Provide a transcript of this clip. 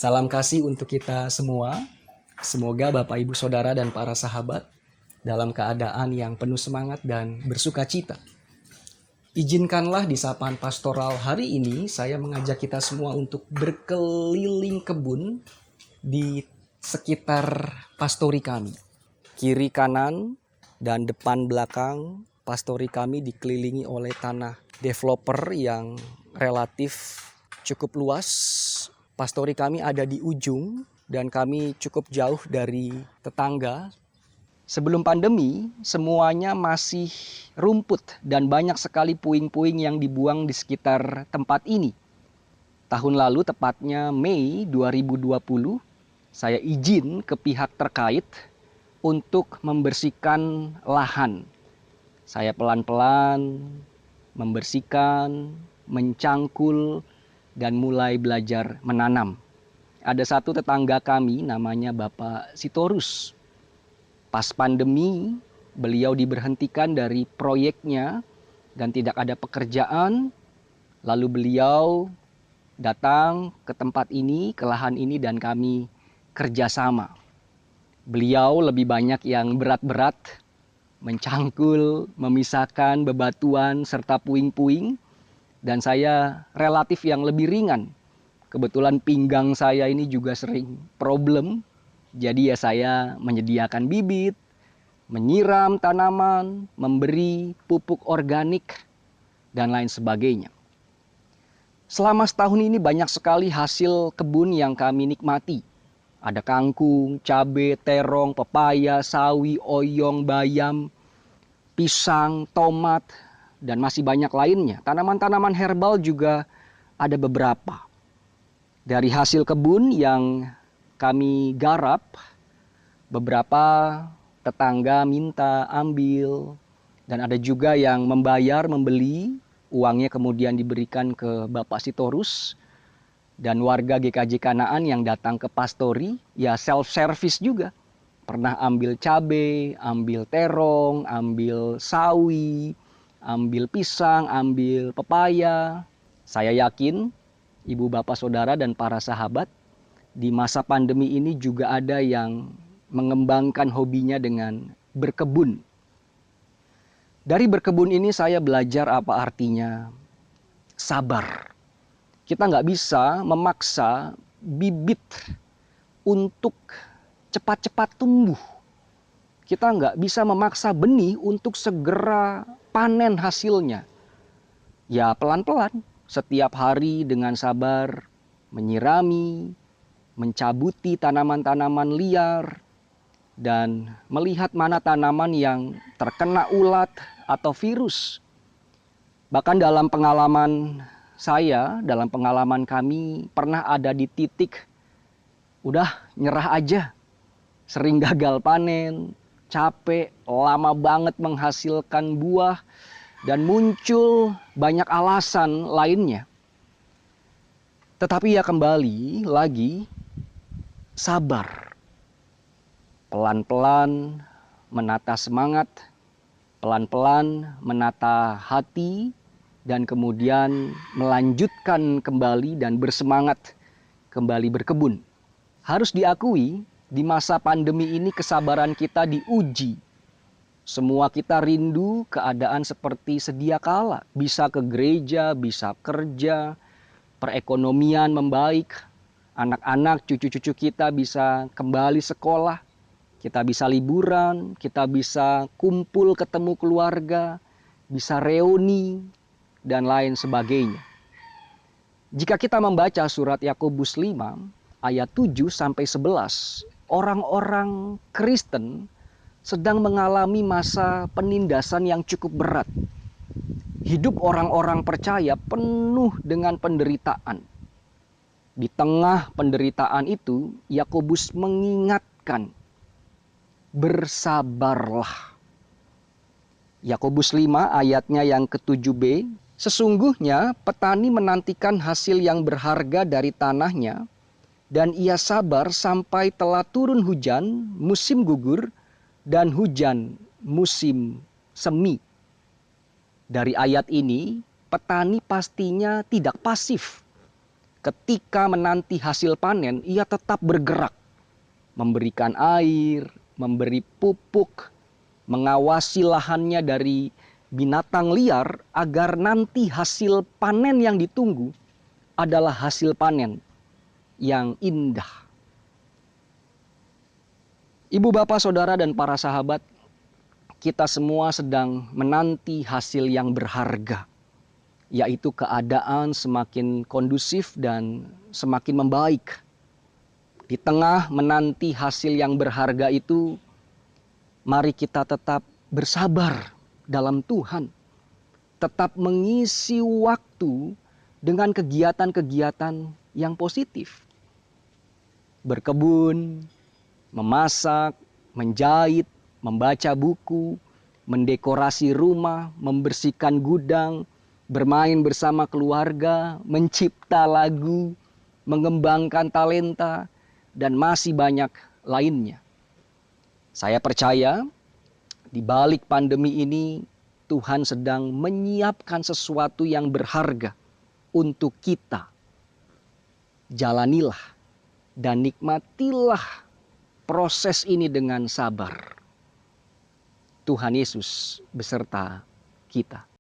Salam kasih untuk kita semua. Semoga Bapak, Ibu, Saudara, dan para sahabat dalam keadaan yang penuh semangat dan bersuka cita. Izinkanlah di sapaan pastoral hari ini saya mengajak kita semua untuk berkeliling kebun di sekitar pastori kami. Kiri kanan dan depan belakang pastori kami dikelilingi oleh tanah developer yang relatif cukup luas. Pastori kami ada di ujung dan kami cukup jauh dari tetangga. Sebelum pandemi, semuanya masih rumput dan banyak sekali puing-puing yang dibuang di sekitar tempat ini. Tahun lalu, tepatnya Mei 2020, saya izin ke pihak terkait untuk membersihkan lahan. Saya pelan-pelan membersihkan, mencangkul, dan mulai belajar menanam. Ada satu tetangga kami namanya Bapak Sitorus. Pas pandemi, beliau diberhentikan dari proyeknya dan tidak ada pekerjaan. Lalu beliau datang ke tempat ini, ke lahan ini, dan kami kerjasama. Beliau lebih banyak yang berat-berat, mencangkul, memisahkan bebatuan serta puing-puing. Dan saya relatif yang lebih ringan. Kebetulan pinggang saya ini juga sering problem. Jadi ya saya menyediakan bibit, menyiram tanaman, memberi pupuk organik, dan lain sebagainya. Selama setahun ini banyak sekali hasil kebun yang kami nikmati. Ada kangkung, cabai, terong, pepaya, sawi, oyong, bayam, pisang, tomat, dan masih banyak lainnya. Tanaman-tanaman herbal juga ada beberapa. Dari hasil kebun yang kami garap, beberapa tetangga minta ambil, dan ada juga yang membayar, membeli, uangnya kemudian diberikan ke Bapak Sitorus, dan warga GKJ Kanaan yang datang ke pastori, ya self-service juga. Pernah ambil cabai, ambil terong, ambil sawi, ambil pisang, ambil pepaya. Saya yakin ibu bapak saudara dan para sahabat di masa pandemi ini juga ada yang mengembangkan hobinya dengan berkebun. Dari berkebun ini saya belajar apa artinya sabar. Kita nggak bisa memaksa bibit untuk cepat-cepat tumbuh. Kita nggak bisa memaksa benih untuk segera panen hasilnya. Ya pelan-pelan, setiap hari dengan sabar, menyirami, mencabuti tanaman-tanaman liar, dan melihat mana tanaman yang terkena ulat atau virus. Bahkan dalam pengalaman saya, dalam pengalaman kami, pernah ada di titik, udah nyerah aja. Sering gagal panen, capek, lama banget menghasilkan buah, dan muncul banyak alasan lainnya. Tetapi ya kembali lagi, sabar. Pelan-pelan menata semangat, pelan-pelan menata hati, dan kemudian melanjutkan kembali dan bersemangat kembali berkebun. Harus diakui, di masa pandemi ini kesabaran kita diuji. Semua kita rindu keadaan seperti sedia kala. Bisa ke gereja, bisa kerja, perekonomian membaik, anak-anak, cucu-cucu kita bisa kembali sekolah, kita bisa liburan, kita bisa kumpul ketemu keluarga, bisa reuni, dan lain sebagainya. Jika kita membaca surat Yakobus 5 ayat 7 sampai 11, orang-orang Kristen sedang mengalami masa penindasan yang cukup berat. Hidup orang-orang percaya penuh dengan penderitaan. Di tengah penderitaan itu, Yakobus mengingatkan, bersabarlah. Yakobus 5 ayatnya yang ke-7b, sesungguhnya petani menantikan hasil yang berharga dari tanahnya, dan ia sabar sampai telah turun hujan musim gugur dan hujan musim semi. Dari ayat ini, petani pastinya tidak pasif. ketika menanti hasil panen, ia tetap bergerak, memberikan air, memberi pupuk, mengawasi lahannya dari binatang liar agar nanti hasil panen yang ditunggu adalah hasil panen yang indah. Ibu, bapak, saudara, dan para sahabat, kita semua sedang menanti hasil yang berharga, yaitu keadaan semakin kondusif dan semakin membaik. Di tengah menanti hasil yang berharga itu, mari kita tetap bersabar dalam Tuhan. Tetap mengisi waktu dengan kegiatan-kegiatan yang positif. Berkebun, memasak, menjahit, membaca buku, mendekorasi rumah, membersihkan gudang, bermain bersama keluarga, mencipta lagu, mengembangkan talenta, dan masih banyak lainnya. Saya percaya di balik pandemi ini Tuhan sedang menyiapkan sesuatu yang berharga untuk kita. Jalanilah dan nikmatilah proses ini dengan sabar. Tuhan Yesus beserta kita.